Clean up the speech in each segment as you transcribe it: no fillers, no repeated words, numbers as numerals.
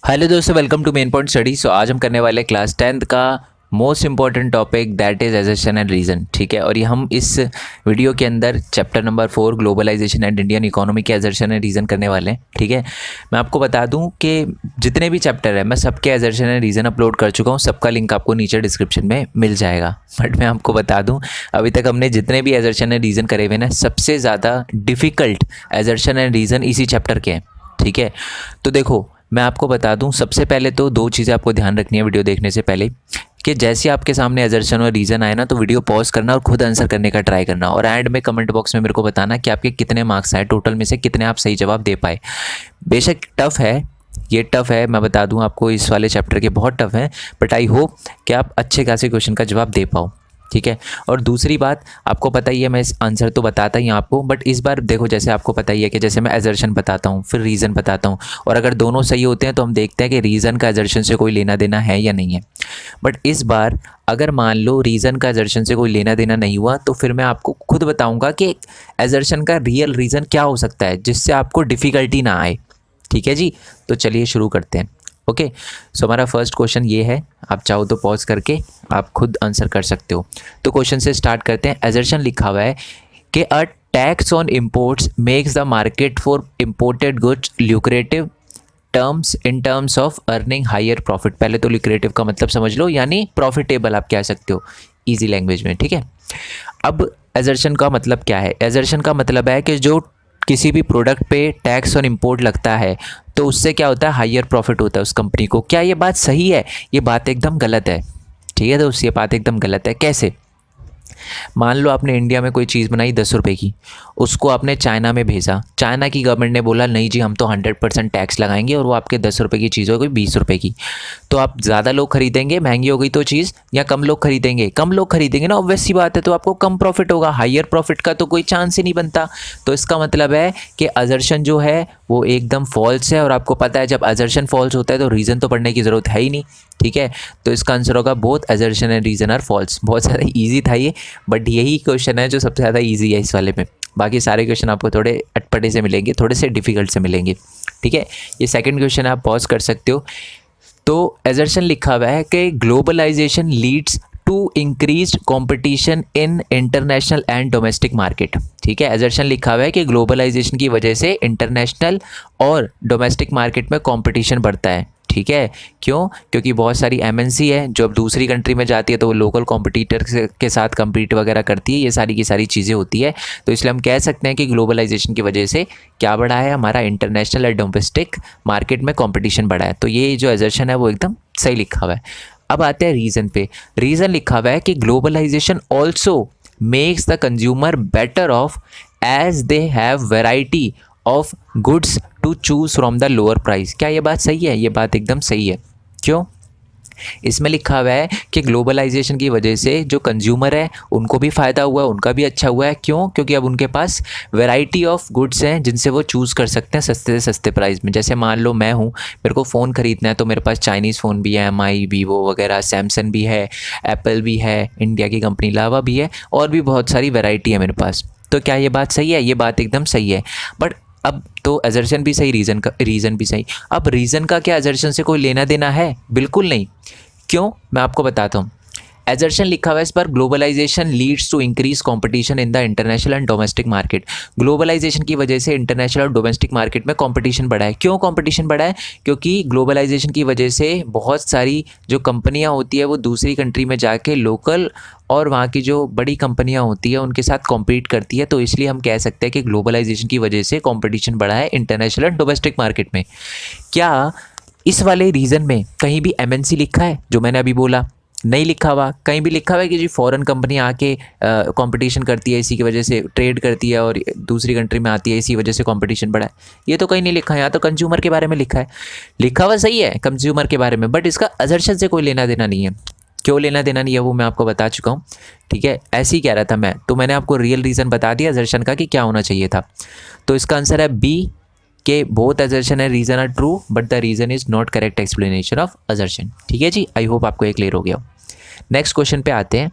Hello दोस्तों, welcome to main point study. So आज हम करने वाले क्लास 10th का most important topic that is assertion and reason. ठीक है, और ये हम इस वीडियो के अंदर chapter number 4 globalisation and Indian economy के एजर्शन एंड रीज़न करने वाले हैं। ठीक है, मैं आपको बता दूं कि जितने भी चैप्टर है मैं सबके एजर्शन एंड रीज़न अपलोड कर चुका हूँ। सबका लिंक आपको नीचे डिस्क्रिप्शन में मिल जाएगा। बट मैं आपको बता दूँ, अभी तक हमने जितने भी एजर्शन एंड रीज़न करे हुए ना, सबसे ज़्यादा डिफ़िकल्ट एजर्शन एंड रीज़न इसी चैप्टर के हैं। ठीक है, तो देखो मैं आपको बता दूं, सबसे पहले तो दो चीज़ें आपको ध्यान रखनी है वीडियो देखने से पहले, कि जैसे आपके सामने एजर्शन और रीज़न आए ना, तो वीडियो पॉज करना और खुद आंसर करने का ट्राई करना, और एंड में कमेंट बॉक्स में मेरे को बताना कि आपके कितने मार्क्स आए, टोटल में से कितने आप सही जवाब दे पाए। बेशक टफ़ है, ये टफ़ है, मैं बता दूं आपको, इस वाले चैप्टर के बहुत टफ़ हैं, बट आई होप कि आप अच्छे खासे क्वेश्चन का जवाब दे पाओ। ठीक है, और दूसरी बात आपको पता ही है, मैं इस आंसर तो बताता ही हूँ आपको, बट इस बार देखो, जैसे आपको पता ही है कि जैसे मैं एजर्शन बताता हूँ फिर रीज़न बताता हूँ, और अगर दोनों सही होते हैं तो हम देखते हैं कि रीज़न का एजर्शन से कोई लेना देना है या नहीं है। बट इस बार अगर मान लो रीज़न का एजर्शन से कोई लेना देना नहीं हुआ, तो फिर मैं आपको खुद बताऊँगा कि एजर्शन का रियल रीज़न क्या हो सकता है जिससे आपको डिफ़िकल्टी ना आए। ठीक है जी, तो चलिए शुरू करते हैं। ओके, सो हमारा फर्स्ट क्वेश्चन ये है, आप चाहो तो पॉज करके आप खुद आंसर कर सकते हो। तो क्वेश्चन से स्टार्ट करते हैं। एजर्शन लिखा हुआ है कि a tax on imports makes the market for imported goods lucrative terms in terms of earning higher profit. पहले तो ल्यूक्रेटिव का मतलब समझ लो, यानी प्रॉफिटेबल आप कह सकते हो ईजी लैंग्वेज में। ठीक है, अब एजर्शन का मतलब क्या है? एजर्शन का मतलब है कि जो किसी भी प्रोडक्ट पे टैक्स ऑन इम्पोर्ट लगता है तो उससे क्या होता है, हायर प्रॉफिट होता है उस कंपनी को। क्या ये बात सही है? ये बात एकदम गलत है। ठीक है दोस्त, ये बात एकदम गलत है। कैसे? मान लो आपने इंडिया में कोई चीज़ बनाई 10 रुपये की, उसको आपने चाइना में भेजा, चाइना की गवर्नमेंट ने बोला नहीं जी हम तो 100% टैक्स लगाएंगे, और वो आपके 10 रुपये की चीज़ हो गई 20 रुपये की। तो आप ज़्यादा लोग खरीदेंगे, महंगी हो गई तो चीज़, या कम लोग खरीदेंगे? कम लोग खरीदेंगे ना, ऑब्वियस सी बात है, तो आपको कम प्रॉफिट होगा। हायर प्रॉफिट का तो कोई चांस ही नहीं बनता। तो इसका मतलब है कि अजर्शन जो है वो एकदम फॉल्स है, और आपको पता है जब अजर्शन फॉल्स होता है तो रीज़न तो पढ़ने की ज़रूरत है ही नहीं। ठीक है, तो इसका आंसर होगा both assertion and reason are false. बहुत ज़्यादा ईजी था ये, बट यही क्वेश्चन है जो सबसे ज़्यादा ईजी है इस वाले में। बाकी सारे क्वेश्चन आपको थोड़े अटपटे से मिलेंगे, थोड़े से डिफ़िकल्ट से मिलेंगे। ठीक है, ये सेकंड क्वेश्चन आप पॉज कर सकते हो। तो एजर्शन लिखा हुआ है कि globalization leads to increased competition in international and domestic market. ठीक है, एजर्शन लिखा हुआ है कि ग्लोबलाइजेशन की वजह से इंटरनेशनल और डोमेस्टिक मार्केट में कंपटीशन बढ़ता है। ठीक है, क्यों? क्योंकि बहुत सारी एमएनसी है जो अब दूसरी कंट्री में जाती है तो वो लोकल कॉम्पिटिटर के साथ कम्पीट वगैरह करती है, ये सारी की सारी चीज़ें होती है। तो इसलिए हम कह सकते हैं कि ग्लोबलाइजेशन की वजह से क्या बढ़ा है, हमारा इंटरनेशनल और डोमेस्टिक मार्केट में कॉम्पिटिशन बढ़ा है। तो ये जो एजर्शन है वो एकदम सही लिखा हुआ है। अब आते हैं रीज़न पे। रीज़न लिखा हुआ है कि globalization also makes the consumer better off as they have variety of goods to choose from the lower price. क्या ये बात सही है? ये बात एकदम सही है। क्यों? इसमें लिखा हुआ है कि ग्लोबलाइजेशन की वजह से जो कंज्यूमर है उनको भी फ़ायदा हुआ है, उनका भी अच्छा हुआ है। क्यों? क्योंकि अब उनके पास वैरायटी ऑफ गुड्स हैं जिनसे वो चूज़ कर सकते हैं सस्ते से सस्ते प्राइस में। जैसे मान लो मैं हूँ, मेरे को फ़ोन ख़रीदना है, तो मेरे पास चाइनीज़ फ़ोन भी है, एमआई, वीवो वगैरह, सैमसंग भी है, एप्पल भी है, इंडिया की कंपनी लावा भी है, और भी बहुत सारी वैरायटी है मेरे पास। तो क्या ये बात सही है? ये बात एकदम सही है। बट अब तो एजर्शन भी सही, रीज़न भी सही। अब रीज़न का क्या एजर्शन से कोई लेना देना है? बिल्कुल नहीं। क्यों? मैं आपको बताता हूँ। एजर्शन लिखा हुआ है इस पर, globalization leads to increase competition in the international and domestic market. Globalization की वजह से इंटरनेशनल और डोमेस्टिक मार्केट में कंपटीशन बढ़ा है। क्यों कंपटीशन बढ़ा है? क्योंकि ग्लोबलाइजेशन की वजह से बहुत सारी जो कंपनियां होती है वो दूसरी कंट्री में जाके लोकल और वहाँ की जो बड़ी कंपनियां होती है उनके साथ कॉम्पीट करती है। तो इसलिए हम कह सकते हैं कि ग्लोबलाइजेशन की वजह से कॉम्पिटिशन बढ़ा है इंटरनेशनल एंड डोमेस्टिक मार्केट में। क्या इस वाले रीज़न में कहीं भी एमएनसी लिखा है जो मैंने अभी बोला? नहीं लिखा हुआ। कहीं भी लिखा हुआ है कि जी फॉरेन कंपनी आके कंपटीशन करती है, इसी की वजह से ट्रेड करती है और दूसरी कंट्री में आती है, इसी वजह से कंपटीशन बढ़ा है? ये तो कहीं नहीं लिखा है। यहाँ तो कंज्यूमर के बारे में लिखा है। लिखा हुआ सही है कंज्यूमर के बारे में, बट इसका अजर्शन से कोई लेना देना नहीं है। क्यों लेना देना नहीं है वो मैं आपको बता चुका हूँ। ठीक है, ऐसे ही कह रहा था मैं, तो मैंने आपको रियल रीज़न बता दिया अजर्शन का कि क्या होना चाहिए था। तो इसका आंसर है बी, कि both assertion and reason are true but the reason is not correct explanation of assertion. ठीक है जी, आई होप आपको ये क्लियर हो गया हो। नेक्स्ट क्वेश्चन पे आते हैं।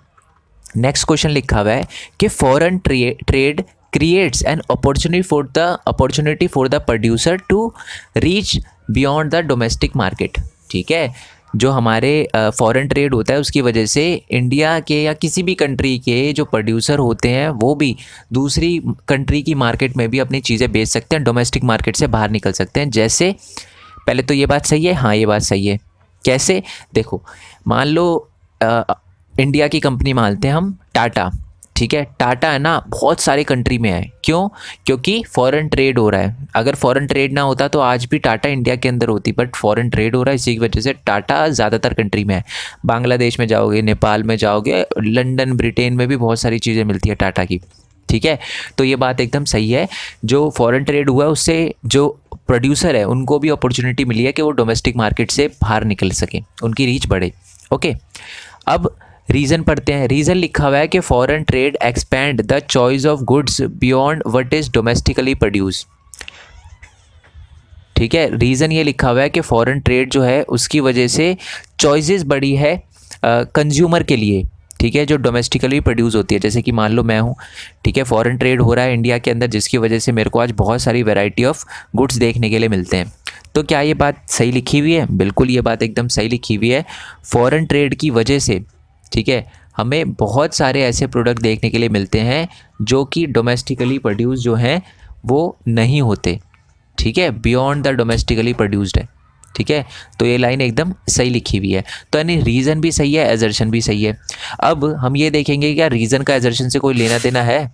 नेक्स्ट क्वेश्चन लिखा हुआ है कि foreign trade creates an opportunity for the producer to reach beyond the domestic market। ठीक है, जो हमारे फॉरेन ट्रेड होता है उसकी वजह से इंडिया के या किसी भी कंट्री के जो प्रोड्यूसर होते हैं वो भी दूसरी कंट्री की मार्केट में भी अपनी चीज़ें बेच सकते हैं, डोमेस्टिक मार्केट से बाहर निकल सकते हैं। जैसे पहले तो ये बात सही है, हाँ ये बात सही है। कैसे? देखो, मान लो इंडिया की कंपनी मानते हैं हम टाटा। ठीक है, टाटा है ना बहुत सारे कंट्री में है। क्यों? क्योंकि फॉरेन ट्रेड हो रहा है। अगर फॉरेन ट्रेड ना होता तो आज भी टाटा इंडिया के अंदर होती, बट फॉरेन ट्रेड हो रहा है, इसी की वजह से टाटा ज़्यादातर कंट्री में है। बांग्लादेश में जाओगे, नेपाल में जाओगे, लंदन, ब्रिटेन में भी बहुत सारी चीज़ें मिलती है टाटा की। ठीक है, तो ये बात एकदम सही है। जो फॉरेन ट्रेड हुआ है उससे जो प्रोड्यूसर है उनको भी अपॉर्चुनिटी मिली है कि वो डोमेस्टिक मार्केट से बाहर निकल सकें, उनकी रीच बढ़े। ओके, अब रीज़न पढ़ते हैं। रीज़न लिखा हुआ है कि foreign trade expand the choice of goods beyond what is domestically produce. ठीक है, रीज़न ये लिखा हुआ है कि फॉरेन ट्रेड जो है उसकी वजह से चॉइसेस बढ़ी है कंज्यूमर के लिए। ठीक है, जो डोमेस्टिकली प्रोड्यूस होती है, जैसे कि मान लो मैं हूँ, ठीक है, फॉरेन ट्रेड हो रहा है इंडिया के अंदर, जिसकी वजह से मेरे को आज बहुत सारी वैरायटी ऑफ गुड्स देखने के लिए मिलते हैं। तो क्या ये बात सही लिखी हुई है? बिल्कुल, ये बात एकदम सही लिखी हुई है। फॉरेन ट्रेड की वजह से, ठीक है, हमें बहुत सारे ऐसे प्रोडक्ट देखने के लिए मिलते हैं जो कि डोमेस्टिकली प्रोड्यूस जो हैं वो नहीं होते। ठीक है, बियॉन्ड द डोमेस्टिकली प्रोड्यूस्ड है। ठीक है, तो ये लाइन एकदम सही लिखी हुई है। तो यानी रीज़न भी सही है, एजर्शन भी सही है। अब हम ये देखेंगे क्या रीज़न का एजर्शन से कोई लेना देना है?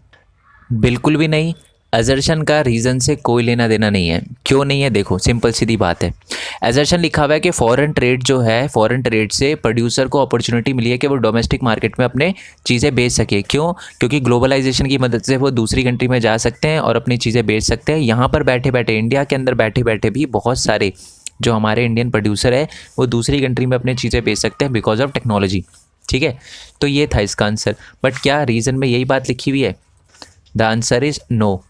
बिल्कुल भी नहीं। एजर्शन का रीज़न से कोई लेना देना नहीं है। क्यों नहीं है? देखो, सिंपल सीधी बात है। एजर्शन लिखा हुआ है कि फॉरेन ट्रेड जो है, फॉरेन ट्रेड से प्रोड्यूसर को अपॉर्चुनिटी मिली है कि वो डोमेस्टिक मार्केट में अपने चीज़ें बेच सके। क्यों? क्योंकि ग्लोबलाइजेशन की मदद से वो दूसरी कंट्री में जा सकते हैं और अपनी चीज़ें बेच सकते हैं। यहाँ पर बैठे बैठे, इंडिया के अंदर बैठे बैठे भी बहुत सारे जो हमारे इंडियन प्रोड्यूसर है वो दूसरी कंट्री में अपनी चीज़ें बेच सकते हैं बिकॉज ऑफ टेक्नोलॉजी। ठीक है, तो ये था इसका आंसर। बट क्या रीज़न में यही बात लिखी हुई है? The answer is no.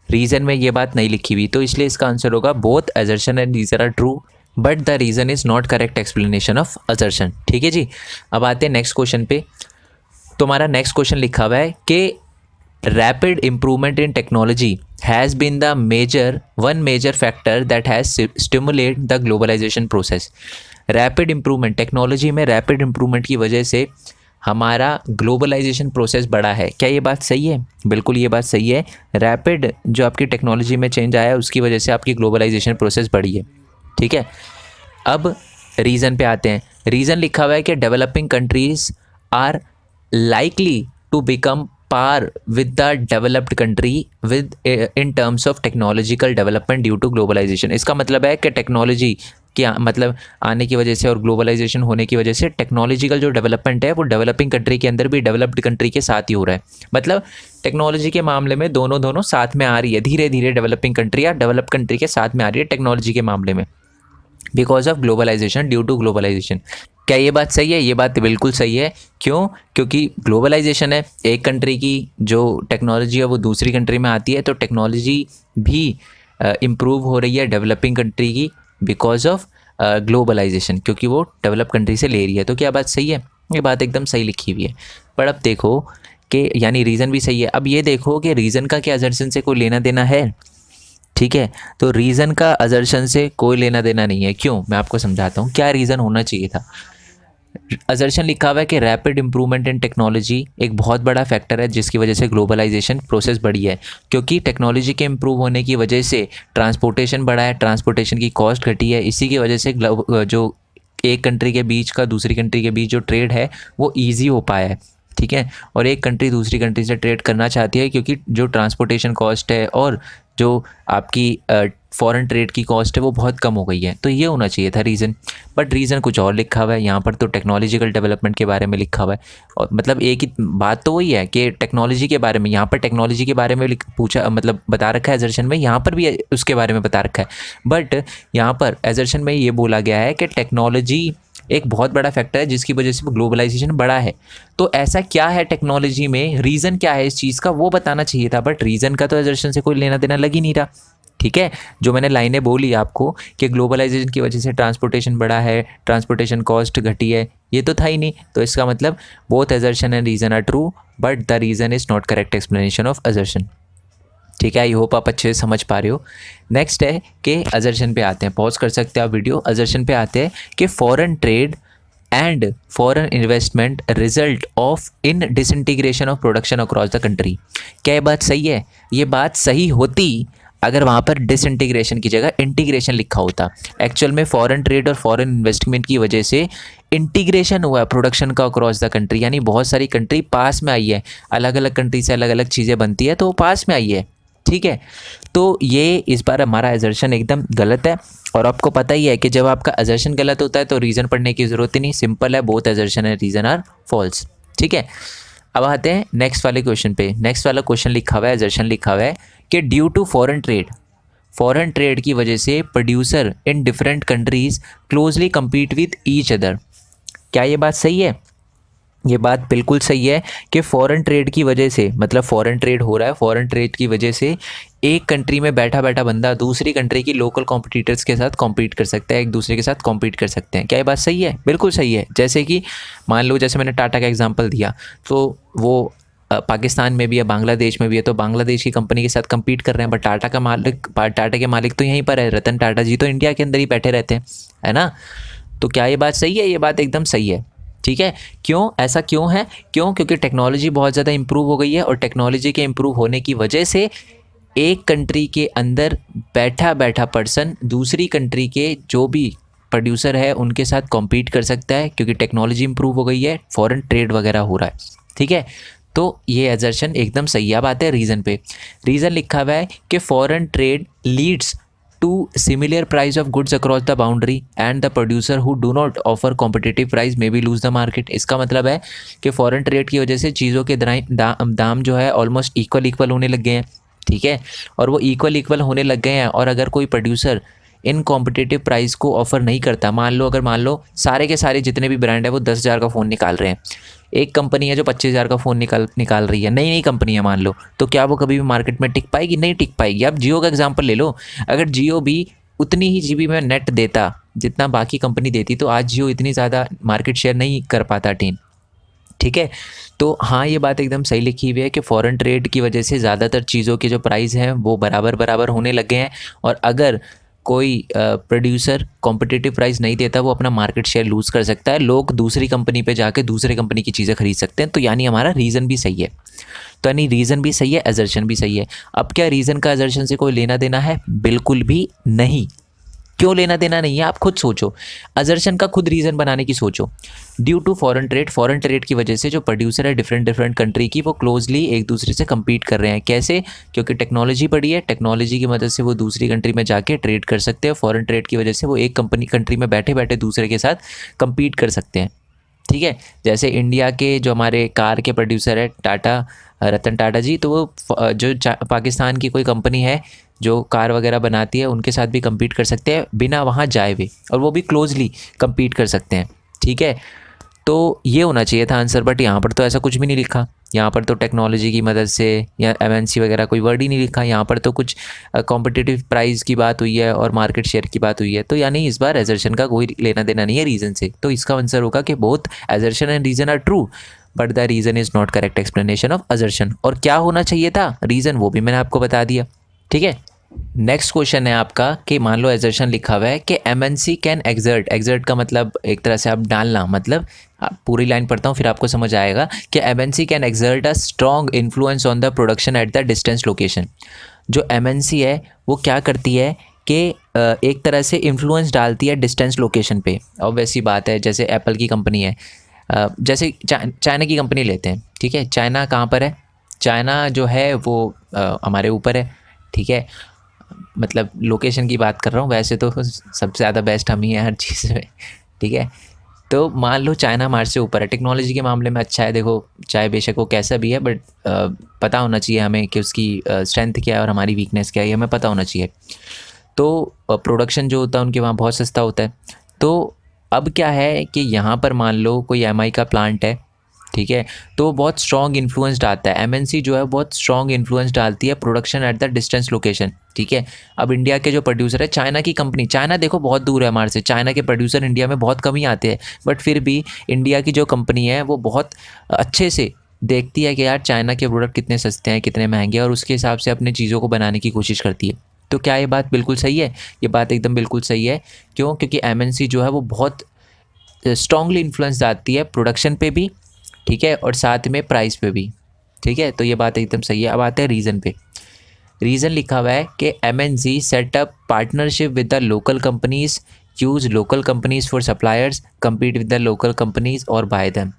Reason में ये बात नहीं लिखी हुई, तो इसलिए इसका आंसर होगा both assertion and reason are true but the reason is not correct explanation of assertion. ठीक है जी, अब आते हैं नेक्स्ट क्वेश्चन पे। तुम्हारा नेक्स्ट क्वेश्चन लिखा हुआ है कि rapid improvement in technology has been the one major factor that has stimulate the globalization process. Rapid improvement, technology में रैपिड इम्प्रूवमेंट की वजह से हमारा ग्लोबलाइजेशन प्रोसेस बढ़ा है। क्या ये बात सही है? बिल्कुल ये बात सही है। रैपिड जो आपकी टेक्नोलॉजी में चेंज आया है उसकी वजह से आपकी ग्लोबलाइजेशन प्रोसेस बढ़ी है। ठीक है, अब रीज़न पे आते हैं। रीज़न लिखा हुआ है कि developing countries are likely to become par with the developed country with in terms of technological development due to globalization. इसका मतलब है कि टेक्नोलॉजी कि मतलब आने की वजह से और ग्लोबलाइजेशन होने की वजह से टेक्नोलॉजिकल जो डेवलपमेंट है वो डेवलपिंग कंट्री के अंदर भी डेवलप्ड कंट्री के साथ ही हो रहा है। मतलब टेक्नोलॉजी के मामले में दोनों साथ में आ रही है, धीरे धीरे डेवलपिंग कंट्री या डेवलप कंट्री के साथ में आ रही है टेक्नोलॉजी के मामले में because of globalization, due to globalization. क्या ये बात सही है? ये बात बिल्कुल सही है। क्यों? क्योंकि ग्लोबलाइजेशन है, एक कंट्री की जो टेक्नोलॉजी है वो दूसरी कंट्री में आती है, तो टेक्नोलॉजी भी इम्प्रूव हो रही है डेवलपिंग कंट्री की बिकॉज ऑफ ग्लोबलाइजेशन, क्योंकि वो डेवलप कंट्री से ले रही है। तो क्या बात सही है? ये बात एकदम सही लिखी हुई है। पर अब देखो कि यानी रीज़न भी सही है। अब ये देखो कि रीज़न का क्या असर्शन से कोई लेना देना है? ठीक है, तो रीज़न का असर्शन से कोई लेना देना नहीं है। क्यों? मैं आपको समझाता हूँ क्या रीज़न होना चाहिए था। असर्शन लिखा हुआ है कि रैपिड इम्प्रूवमेंट इन टेक्नोलॉजी एक बहुत बड़ा फैक्टर है जिसकी वजह से ग्लोबलाइजेशन प्रोसेस बढ़ी है, क्योंकि टेक्नोलॉजी के इम्प्रूव होने की वजह से ट्रांसपोर्टेशन बढ़ा है, ट्रांसपोर्टेशन की कॉस्ट घटी है। इसी की वजह से जो एक कंट्री के बीच का दूसरी कंट्री के बीच जो ट्रेड है वो ईजी हो पाया है। ठीक है, और एक कंट्री दूसरी कंट्री से ट्रेड करना चाहती है क्योंकि जो ट्रांसपोर्टेशन कॉस्ट है और जो आपकी फॉरेन ट्रेड की कॉस्ट है वो बहुत कम हो गई है। तो ये होना चाहिए था रीज़न, बट रीज़न कुछ और लिखा हुआ है यहाँ पर। तो टेक्नोलॉजिकल डेवलपमेंट के बारे में लिखा हुआ है, और मतलब एक ही बात तो वही है कि टेक्नोलॉजी के बारे में, यहाँ पर टेक्नोलॉजी के बारे में पूछा, मतलब बता रखा है एजर्शन में, यहाँ पर भी उसके बारे में बता रखा है। बट यहाँ पर एजर्शन में ये बोला गया है कि टेक्नोलॉजी एक बहुत बड़ा फैक्टर है जिसकी वजह से ग्लोबलाइजेशन बढ़ा है। तो ऐसा क्या है टेक्नोलॉजी में, रीज़न क्या है इस चीज़ का, वो बताना चाहिए था। बट रीज़न का तो एजर्शन से कोई लेना देना लग ही नहीं रहा। ठीक है, जो मैंने लाइनें बोली आपको कि ग्लोबलाइजेशन की वजह से ट्रांसपोर्टेशन बढ़ा है, ट्रांसपोर्टेशन कॉस्ट घटी है, ये तो था ही नहीं। तो इसका मतलब both assertion and reason are true but the reason is not correct explanation of assertion. ठीक है, आई होप आप अच्छे से समझ पा रहे हो। नेक्स्ट है कि अजर्शन पे आते हैं, पॉज कर सकते हैं आप वीडियो। अजर्शन पे आते हैं कि foreign trade and foreign investment result of in disintegration of production across the country. क्या ये बात सही है? ये बात सही होती अगर वहाँ पर डिसइंटीग्रेशन की जगह इंटीग्रेशन लिखा होता। एक्चुअल में फॉरेन ट्रेड और फॉरेन इन्वेस्टमेंट की वजह से इंटीग्रेशन हुआ है प्रोडक्शन का अक्रॉस द कंट्री, यानी बहुत सारी कंट्री पास में आई है, अलग अलग कंट्री से अलग अलग चीज़ें बनती है तो वो पास में आई है। ठीक है, तो ये इस बार हमारा एजर्शन एकदम गलत है। और आपको पता ही है कि जब आपका एजर्शन गलत होता है तो रीज़न पढ़ने की ज़रूरत ही नहीं, सिंपल है, both assertion and reason are false. ठीक है, अब आते हैं नेक्स्ट वाले क्वेश्चन पे। नेक्स्ट वाला क्वेश्चन लिखा हुआ है, एजर्शन लिखा हुआ है कि ड्यू टू फॉरेन ट्रेड की वजह से producer in different countries closely compete with each other. क्या ये बात सही है? ये बात बिल्कुल सही है कि फॉरेन ट्रेड की वजह से, मतलब फॉरेन ट्रेड हो रहा है, फॉरेन ट्रेड की वजह से एक कंट्री में बैठा बैठा बंदा दूसरी कंट्री की लोकल कॉम्पिटिटर्स के साथ कॉम्पीट कर सकता है, एक दूसरे के साथ कॉम्पीट कर सकते हैं। क्या ये बात सही है? बिल्कुल सही है। जैसे कि मान लो, जैसे मैंने टाटा का एग्जांपल दिया, तो वो पाकिस्तान में भी है, बांग्लादेश में भी है, तो बांग्लादेश की कंपनी के साथ कम्पीट कर रहे हैं, बट टाटा के मालिक तो यहीं पर है, रतन टाटा जी तो इंडिया के अंदर ही बैठे रहते हैं, है ना। तो क्या ये बात सही है? ये बात एकदम सही है। ठीक है, क्यों ऐसा क्यों है? क्योंकि टेक्नोलॉजी बहुत ज़्यादा इम्प्रूव हो गई है और टेक्नोलॉजी के इम्प्रूव होने की वजह से एक कंट्री के अंदर बैठा बैठा पर्सन दूसरी कंट्री के जो भी प्रोड्यूसर है उनके साथ कॉम्पीट कर सकता है, क्योंकि टेक्नोलॉजी इम्प्रूव हो गई है, फॉरेन ट्रेड वगैरह हो रहा है। ठीक है, तो ये एजर्शन एकदम सही है। अब आते हैं रीज़न पे। रीज़न लिखा हुआ है कि foreign trade leads to similar price of goods across the boundary and the producer who do not offer competitive price may be lose the market। इसका मतलब है कि फॉरेन ट्रेड की वजह से चीज़ों के दाम जो है ऑलमोस्ट इक्वल होने लग गए हैं। ठीक है, और वो इक्वल होने लग गए हैं, और अगर कोई प्रोड्यूसर इन कॉम्पिटिटिव प्राइस को ऑफ़र नहीं करता, मान लो सारे के सारे जितने भी ब्रांड है वो 10,000 का फ़ोन निकाल रहे हैं, एक कंपनी है जो 25,000 का फ़ोन निकाल रही है, नई कंपनी है मान लो, तो क्या वो कभी भी मार्केट में टिक पाएगी? नहीं टिक पाएगी। आप जियो का एग्जांपल ले लो, अगर जियो भी उतनी ही जीबी में नेट देता जितना बाकी कंपनी देती, तो आज जियो इतनी ज़्यादा मार्केट शेयर नहीं कर पाता टीम। ठीक है, तो हाँ, ये बात एकदम सही लिखी हुई है कि फ़ॉरेन ट्रेड की वजह से ज़्यादातर चीज़ों के जो प्राइस हैं वो बराबर होने लगे हैं, और अगर कोई प्रोड्यूसर कॉम्पिटिटिव प्राइस नहीं देता वो अपना मार्केट शेयर लूज़ कर सकता है, लोग दूसरी कंपनी पे जाके दूसरे कंपनी की चीज़ें खरीद सकते हैं। तो यानी हमारा रीज़न भी सही है, तो यानी रीज़न भी सही है, एजर्शन भी सही है। अब क्या रीज़न का एजर्शन से कोई लेना देना है? बिल्कुल भी नहीं। क्यों लेना देना नहीं है? आप खुद सोचो, अजर्शन का खुद रीज़न बनाने की सोचो। ड्यू टू फॉरेन ट्रेड की वजह से जो प्रोड्यूसर है डिफरेंट कंट्री की, वो क्लोजली एक दूसरे से कम्पीट कर रहे हैं। कैसे? क्योंकि टेक्नोलॉजी बढ़ी है, टेक्नोलॉजी की मदद से वो दूसरी कंट्री में जाके ट्रेड कर सकते हैं। फॉरेन ट्रेड की वजह से वो एक कंट्री में बैठे बैठे दूसरे के साथ कम्पीट कर सकते हैं। ठीक है, जैसे इंडिया के जो हमारे कार के प्रोड्यूसर है टाटा, रतन टाटा जी, तो वो जो पाकिस्तान की कोई कंपनी है जो कार वगैरह बनाती है उनके साथ भी कम्पीट कर सकते हैं बिना वहाँ जाए हुए, और वो भी क्लोजली कम्पीट कर सकते हैं। ठीक है, तो ये होना चाहिए था आंसर, बट यहाँ पर तो ऐसा कुछ भी नहीं लिखा। यहाँ पर तो टेक्नोलॉजी की मदद से या एमएनसी वगैरह कोई वर्ड ही नहीं लिखा। यहाँ पर तो कुछ कॉम्पिटिटिव प्राइस की बात हुई है और मार्केट शेयर की बात हुई है। तो यानी इस बार एजर्शन का कोई लेना देना नहीं है रीज़न से। तो इसका आंसर होगा कि both assertion and reason are true, but the reason is not correct explanation of assertion. और क्या होना चाहिए था रीज़न, वो भी मैंने आपको बता दिया। ठीक है, नेक्स्ट क्वेश्चन है आपका कि मान लो एजर्शन लिखा हुआ है कि एमएनसी कैन एग्जर्ट का मतलब एक तरह से आप डालना, मतलब पूरी लाइन पढ़ता हूँ फिर आपको समझ आएगा कि MNC can exert a strong influence on the production at the distance location. जो एमएनसी है वो क्या करती है कि एक तरह से इन्फ्लुएंस डालती है डिस्टेंस लोकेशन पे। और वैसी बात है, जैसे एप्पल की कंपनी है, जैसे चाइना की कंपनी लेते हैं। ठीक है, चाइना कहाँ पर है? चाइना जो है वो हमारे ऊपर है। ठीक है, मतलब लोकेशन की बात कर रहा हूँ, वैसे तो सबसे ज़्यादा बेस्ट हम ही हैं हर चीज़ में। ठीक है, तो मान लो चाइना हमारे से ऊपर है, टेक्नोलॉजी के मामले में अच्छा है। देखो, चाहे बेशक वो कैसा भी है, बट पता होना चाहिए हमें कि उसकी स्ट्रेंथ क्या है और हमारी वीकनेस क्या है, ये हमें पता होना चाहिए। तो प्रोडक्शन जो होता है उनके वहाँ बहुत सस्ता होता है। तो अब क्या है कि यहाँ पर मान लो कोई एमआई का प्लांट है, ठीक है, तो बहुत स्ट्रॉन्ग इन्फ्लुएंस डालता है। एमएनसी जो है बहुत स्ट्रॉन्ग इन्फ्लुएंस डालती है production at the distance location. ठीक है, अब इंडिया के जो प्रोड्यूसर है, चाइना की कंपनी, चाइना देखो बहुत दूर है हमारे से, चाइना के प्रोड्यूसर इंडिया में बहुत कम ही आते हैं, बट फिर भी इंडिया की जो कंपनी है वो बहुत अच्छे से देखती है कि यार चाइना के प्रोडक्ट कितने सस्ते हैं, कितने महंगे हैं, और उसके हिसाब से अपने चीज़ों को बनाने की कोशिश करती है। तो क्या ये बात बिल्कुल सही है? ये बात एकदम बिल्कुल सही है। क्यों? क्योंकि एमएनसी जो है वो बहुत स्ट्रांगली इन्फ्लुएंस डालती है प्रोडक्शन पे भी, ठीक है, और साथ में प्राइस पे भी, ठीक है। तो ये बात एकदम सही है। अब आते हैं रीज़न पे। रीज़न लिखा हुआ है कि MNC setup partnership with the local companies, use local companies for suppliers, compete with the local companies और बाय देम।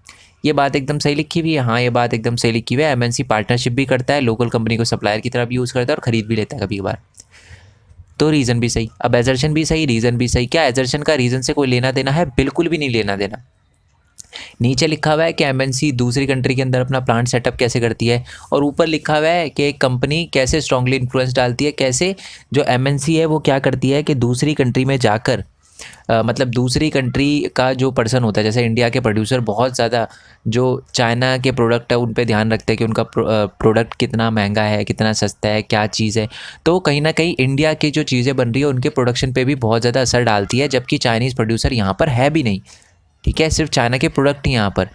ये बात एकदम सही लिखी हुई है। हाँ, ये बात एकदम सही लिखी हुई है। एमएनसी पार्टनरशिप भी करता है, लोकल कंपनी को सप्लायर की तरह भी यूज़ करता है और ख़रीद भी लेता है कभी कभार। तो रीज़न भी सही। अब एजर्शन भी सही, रीज़न भी सही। क्या एजर्शन का रीज़न से कोई लेना देना है? बिल्कुल भी नहीं लेना देना। नीचे लिखा हुआ है कि एमएनसी दूसरी कंट्री के अंदर अपना प्लांट सेटअप कैसे करती है, और ऊपर लिखा हुआ है कि एक कंपनी कैसे स्ट्रांगली इन्फ्लुएंस डालती है। कैसे? जो एमएनसी है वो क्या करती है कि दूसरी कंट्री में जाकर मतलब दूसरी कंट्री का जो पर्सन होता है, जैसे इंडिया के प्रोड्यूसर बहुत ज़्यादा जो चाइना के प्रोडक्ट है उन पे ध्यान रखते हैं कि उनका प्रोडक्ट कितना महंगा है, कितना सस्ता है, क्या चीज़ है। तो कहीं ना कहीं इंडिया की जो चीज़ें बन रही है उनके प्रोडक्शन पे भी बहुत ज़्यादा असर डालती है, जबकि चाइनीज़ प्रोड्यूसर यहाँ पर है भी नहीं, ठीक है, सिर्फ चाइना के प्रोडक्ट ही यहाँ पर।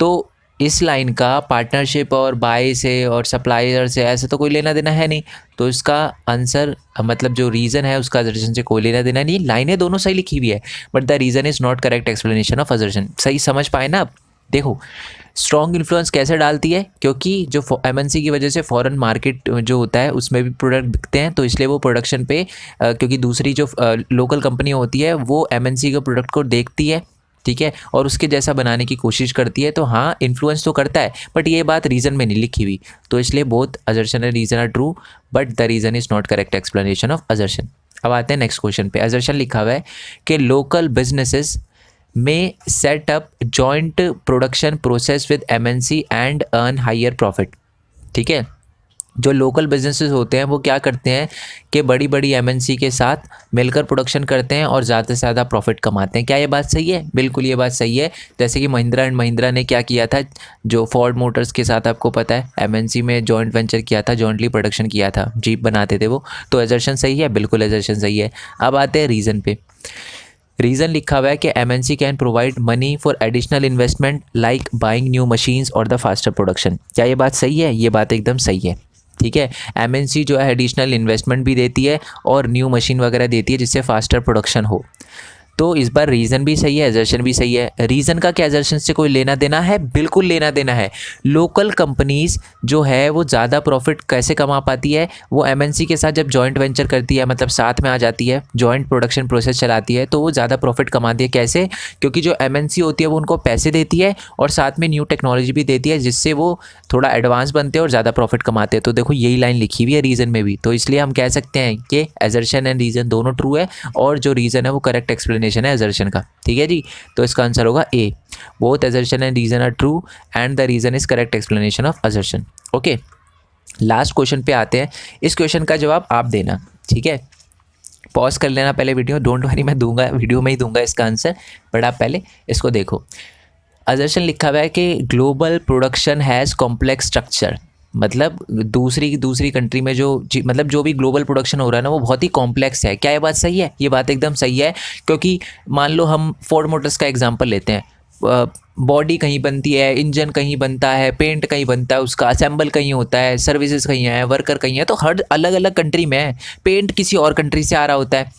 तो इस लाइन का पार्टनरशिप और बाय से और सप्लायर से ऐसे तो कोई लेना देना है नहीं। तो इसका आंसर मतलब जो रीज़न है उसका अजर्शन से कोई लेना देना नहीं। लाइनें दोनों सही लिखी हुई है, but the reason is not correct explanation of अजर्शन। सही समझ पाए ना आप? देखो, स्ट्रॉन्ग इन्फ्लुएंस कैसे डालती है, क्योंकि जो एमएनसी की वजह से फॉरेन मार्केट जो होता है उसमें भी प्रोडक्ट बिकते हैं, तो इसलिए वो प्रोडक्शन पे क्योंकि दूसरी जो लोकल कंपनी होती है वो एमएनसी के प्रोडक्ट को देखती है, ठीक है, और उसके जैसा बनाने की कोशिश करती है। तो हाँ, इन्फ्लुएंस तो करता है, बट ये बात रीज़न में नहीं लिखी हुई। तो इसलिए both assertion and reason are true, but the reason is not correct explanation of assertion. अब आते हैं नेक्स्ट क्वेश्चन पे। अजर्शन लिखा हुआ है कि local businesses may set up joint production process with MNC and earn higher profit, ठीक है। जो लोकल बिजनेसेस होते हैं वो क्या करते हैं कि बड़ी बड़ी एमएनसी के साथ मिलकर प्रोडक्शन करते हैं और ज़्यादा से ज़्यादा प्रॉफिट कमाते हैं। क्या ये बात सही है? बिल्कुल ये बात सही है। जैसे कि महिंद्रा एंड महिंद्रा ने क्या किया था, जो फोर्ड मोटर्स के साथ आपको पता है एमएनसी में जॉइंट वेंचर किया था, जॉइंटली प्रोडक्शन किया था, जीप बनाते थे वो। तो एजर्शन सही है, बिल्कुल एजर्शन सही है। अब आते हैं रीज़न पे। रीज़न लिखा हुआ है कि MNC can provide money for additional investment like buying new machines और द फास्टर प्रोडक्शन। क्या ये बात सही है? ये बात एकदम सही है, ठीक है। एमएनसी जो है एडिशनल इन्वेस्टमेंट भी देती है और न्यू मशीन वगैरह देती है जिससे फास्टर प्रोडक्शन हो। तो इस बार रीज़न भी सही है, एजर्शन भी सही है। रीज़न का क्या एजर्शन से कोई लेना देना है? बिल्कुल लेना देना है। लोकल कंपनीज़ जो है वो ज़्यादा प्रॉफिट कैसे कमा पाती है? वो एमएनसी के साथ जब जॉइंट वेंचर करती है, मतलब साथ में आ जाती है, जॉइंट प्रोडक्शन प्रोसेस चलाती है, तो वो ज़्यादा प्रॉफिट कमाती है। कैसे? क्योंकि जो एमएनसी होती है वो उनको पैसे देती है और साथ में न्यू टेक्नोलॉजी भी देती है, जिससे वो थोड़ा एडवांस बनते हैं और ज़्यादा प्रॉफिट कमाते हैं। तो देखो यही लाइन लिखी हुई है रीज़न में भी, तो इसलिए हम कह सकते हैं कि एजर्शन एंड रीज़न दोनों ट्रू है और जो रीज़न है वो करेक्ट एक्सप्लेनेशन है एजर्शन का, ठीक है जी। तो इसका आंसर होगा A, both assertion and reason are true and the reason is correct explanation of assertion. Okay, last question पे आते हैं। इस क्वेश्चन का जवाब आप देना, ठीक है। पॉज कर लेना पहले वीडियो, डोंट वरी, मैं दूंगा वीडियो में ही दूंगा इसका आंसर, बट आप पहले इसको देखो। अजर्शन लिखा हुआ है कि global production has complex structure, मतलब दूसरी कंट्री में मतलब जो भी ग्लोबल प्रोडक्शन हो रहा है ना वो बहुत ही कॉम्प्लेक्स है। क्या ये बात सही है? ये बात एकदम सही है, क्योंकि मान लो हम फोर्ड मोटर्स का एग्जांपल लेते हैं। बॉडी कहीं बनती है, इंजन कहीं बनता है, पेंट कहीं बनता है, उसका असेंबल कहीं होता है, सर्विसेज कहीं है, वर्कर कहीं है, तो हर अलग अलग कंट्री में है। पेंट किसी और कंट्री से आ रहा होता है,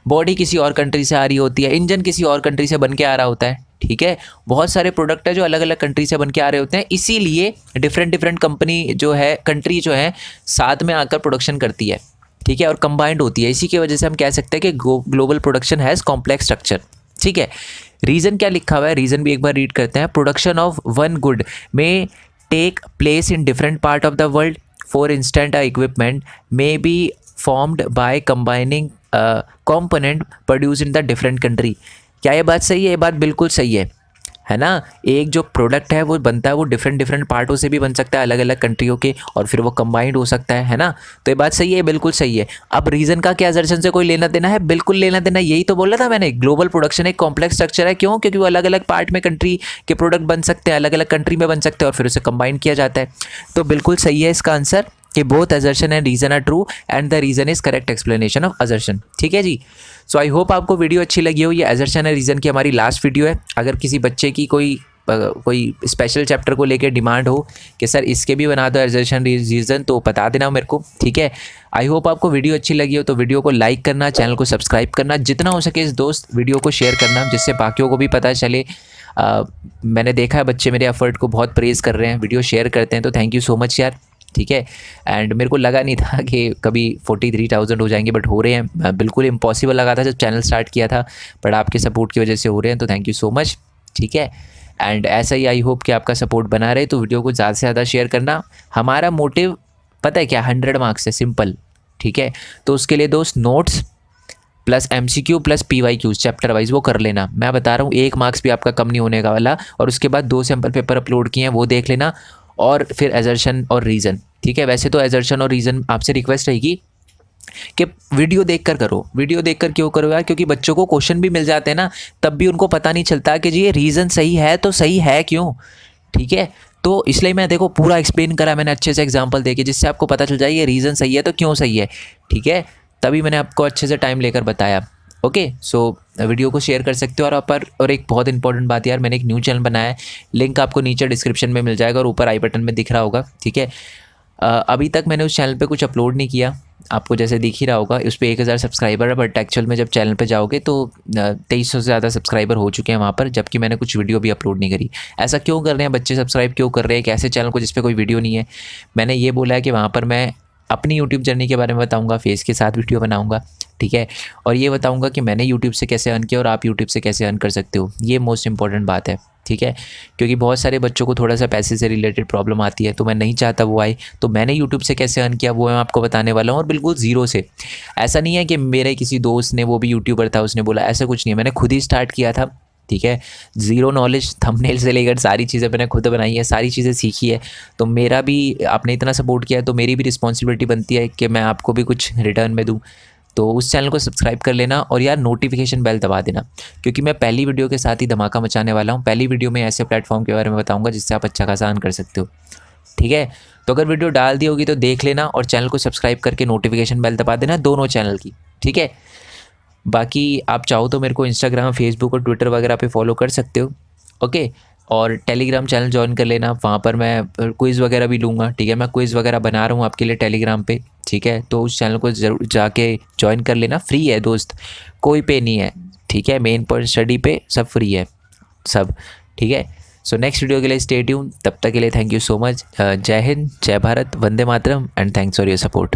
बॉडी किसी और कंट्री से आ रही होती है, इंजन किसी और कंट्री से बन के आ रहा होता है, ठीक है। बहुत सारे प्रोडक्ट है जो अलग अलग कंट्री से बन के आ रहे होते हैं, इसीलिए डिफरेंट कंपनी जो है, कंट्री जो है साथ में आकर प्रोडक्शन करती है, ठीक है, और कंबाइंड होती है। इसी की वजह से हम कह सकते हैं कि global production has complex structure, ठीक है। रीज़न क्या लिखा हुआ है? रीज़न भी एक बार रीड करते हैं। Production of one good may take place in different part of the world, for instance equipment may be formed by combining component produced in the different country। क्या ये बात सही है? ये बात बिल्कुल सही है ना। एक जो प्रोडक्ट है वो बनता है वो डिफरेंट पार्टों से भी बन सकता है, अलग अलग कंट्रियों के, और फिर वो कंबाइंड हो सकता है ना। तो ये बात सही है, बिल्कुल सही है। अब रीज़न का क्या असर्शन से कोई लेना देना है? बिल्कुल लेना देना, यही तो बोला था मैंने। ग्लोबल प्रोडक्शन एक कॉम्प्लेक्स स्ट्रक्चर है, क्यों? क्योंकि वो अलग अलग पार्ट में कंट्री के प्रोडक्ट बन सकते हैं, अलग अलग कंट्री में बन सकते हैं और फिर उसे कंबाइन किया जाता है। तो बिल्कुल सही है इसका आंसर कि both assertion and reason are true and the reason is correct explanation of assertion, ठीक है जी। सो आई होप आपको वीडियो अच्छी लगी हो। ये असर्शन एंड रीज़न की हमारी लास्ट वीडियो है। अगर किसी बच्चे की कोई कोई स्पेशल चैप्टर को लेकर डिमांड हो कि सर इसके भी बना दो एजर्शन रीज़न, तो बता देना मेरे को, ठीक है। आई होप आपको वीडियो अच्छी लगी हो तो वीडियो को लाइक करना, चैनल को सब्सक्राइब करना, जितना हो सके इस दोस्त वीडियो को शेयर करना, जिससे बाकियों को भी पता चले। मैंने देखा है बच्चे मेरे एफर्ट को बहुत प्रेज़ कर रहे हैं, वीडियो शेयर करते हैं, तो थैंक यू सो मच यार, ठीक है। एंड मेरे को लगा नहीं था कि कभी 43,000 हो जाएंगे, बट हो रहे हैं। बिल्कुल इम्पॉसिबल लगा था जब चैनल स्टार्ट किया था, बट आपके सपोर्ट की वजह से हो रहे हैं, तो थैंक यू सो मच, ठीक है। एंड ऐसा ही आई होप कि आपका सपोर्ट बना रहे, तो वीडियो को ज़्यादा से ज़्यादा शेयर करना। हमारा मोटिव पता है क्या, 100 मार्क्स है, सिंपल, ठीक है। तो उसके लिए दोस्त notes plus MCQ plus PYQs chapter wise वो कर लेना। मैं बता रहा हूँ 1 मार्क्स भी आपका कम नहीं होने का वाला। और उसके बाद 2 सैम्पल पेपर अपलोड किए हैं, वो देख लेना, और फिर एजर्शन और रीज़न, ठीक है। वैसे तो एजर्शन और रीज़न आपसे रिक्वेस्ट रहेगी कि वीडियो देखकर करो। वीडियो देखकर क्यों करो यार, क्योंकि बच्चों को क्वेश्चन भी मिल जाते हैं ना, तब भी उनको पता नहीं चलता कि जी ये रीज़न सही है तो सही है क्यों, ठीक है। तो इसलिए मैं देखो पूरा एक्सप्लेन करा मैंने अच्छे से एग्जांपल देके, जिससे आपको पता चल जाए ये रीज़न सही है तो क्यों सही है, ठीक है। तभी मैंने आपको अच्छे से टाइम लेकर बताया। ओके, सो वीडियो को शेयर कर सकते हो। और एक बहुत इंपॉर्टेंट बात यार, मैंने एक न्यू चैनल बनाया है, लिंक आपको नीचे डिस्क्रिप्शन में मिल जाएगा और ऊपर आई बटन में दिख रहा होगा, ठीक है। अभी तक मैंने उस चैनल पे कुछ अपलोड नहीं किया, आपको जैसे दिख ही रहा होगा। उस पर 1000 सब्सक्राइबर है, बट एक्चुअल में जब चैनल पे जाओगे तो 2300 से ज़्यादा सब्सक्राइबर हो चुके हैं वहाँ पर, जबकि मैंने कुछ वीडियो भी अपलोड नहीं करी। ऐसा क्यों कर रहे हैं बच्चे, सब्सक्राइब क्यों कर रहे हैं एक ऐसे चैनल को जिस पे कोई वीडियो नहीं है? मैंने ये बोला है कि वहाँ पर मैं अपनी यूट्यूब जर्नी के बारे में बताऊँगा, फेस के साथ वीडियो बनाऊँगा, ठीक है। और ये बताऊँगा कि मैंने यूट्यूब से कैसे अर्न किया और आप यूट्यूब से कैसे अर्न कर सकते हो। ये मोस्ट इंपॉर्टेंट बात है, ठीक है। क्योंकि बहुत सारे बच्चों को थोड़ा सा पैसे से रिलेटेड प्रॉब्लम आती है, तो मैं नहीं चाहता वो आए। तो मैंने यूट्यूब से कैसे अर्न किया वो मैं आपको बताने वाला हूँ, और बिल्कुल ज़ीरो से। ऐसा नहीं है कि मेरे किसी दोस्त ने, वो भी यूट्यूबर था, उसने बोला, ऐसा कुछ नहीं है। मैंने खुद ही स्टार्ट किया था, ठीक है। ज़ीरो नॉलेज, थंबनेल से लेकर सारी चीज़ें मैंने खुद बनाई है, सारी चीज़ें सीखी है। तो मेरा भी, आपने इतना सपोर्ट किया है तो मेरी भी रिस्पॉन्सिबिलिटी बनती है कि मैं आपको भी कुछ रिटर्न में दूँ। तो उस चैनल को सब्सक्राइब कर लेना, और यार नोटिफिकेशन बेल दबा देना, क्योंकि मैं पहली वीडियो के साथ ही धमाका मचाने वाला हूँ। पहली वीडियो में ऐसे प्लेटफॉर्म के बारे में बताऊँगा जिससे आप अच्छा खासा अर्न कर सकते हो, ठीक है। तो अगर वीडियो डाल दी होगी तो देख लेना, और चैनल को सब्सक्राइब करके नोटिफिकेशन बेल दबा देना, दोनों चैनल की, ठीक है। बाकी आप चाहो तो मेरे को इंस्टाग्राम, फेसबुक और ट्विटर वगैरह पे फॉलो कर सकते हो, ओके। और टेलीग्राम चैनल ज्वाइन कर लेना, वहाँ पर मैं क्विज़ वगैरह भी लूँगा, ठीक है। मैं क्विज़ वगैरह बना रहा हूँ आपके लिए टेलीग्राम पे, ठीक है। तो उस चैनल को ज़रूर जाके ज्वाइन कर लेना, फ्री है दोस्त, कोई पे नहीं है, ठीक है। मेन पॉइंट स्टडी पे सब फ्री है, सब, ठीक है। सो नेक्स्ट वीडियो के लिए स्टे ट्यून, तब तक के लिए थैंक यू सो मच। जय हिंद, जय भारत, वंदे मातरम, and thanks for your support.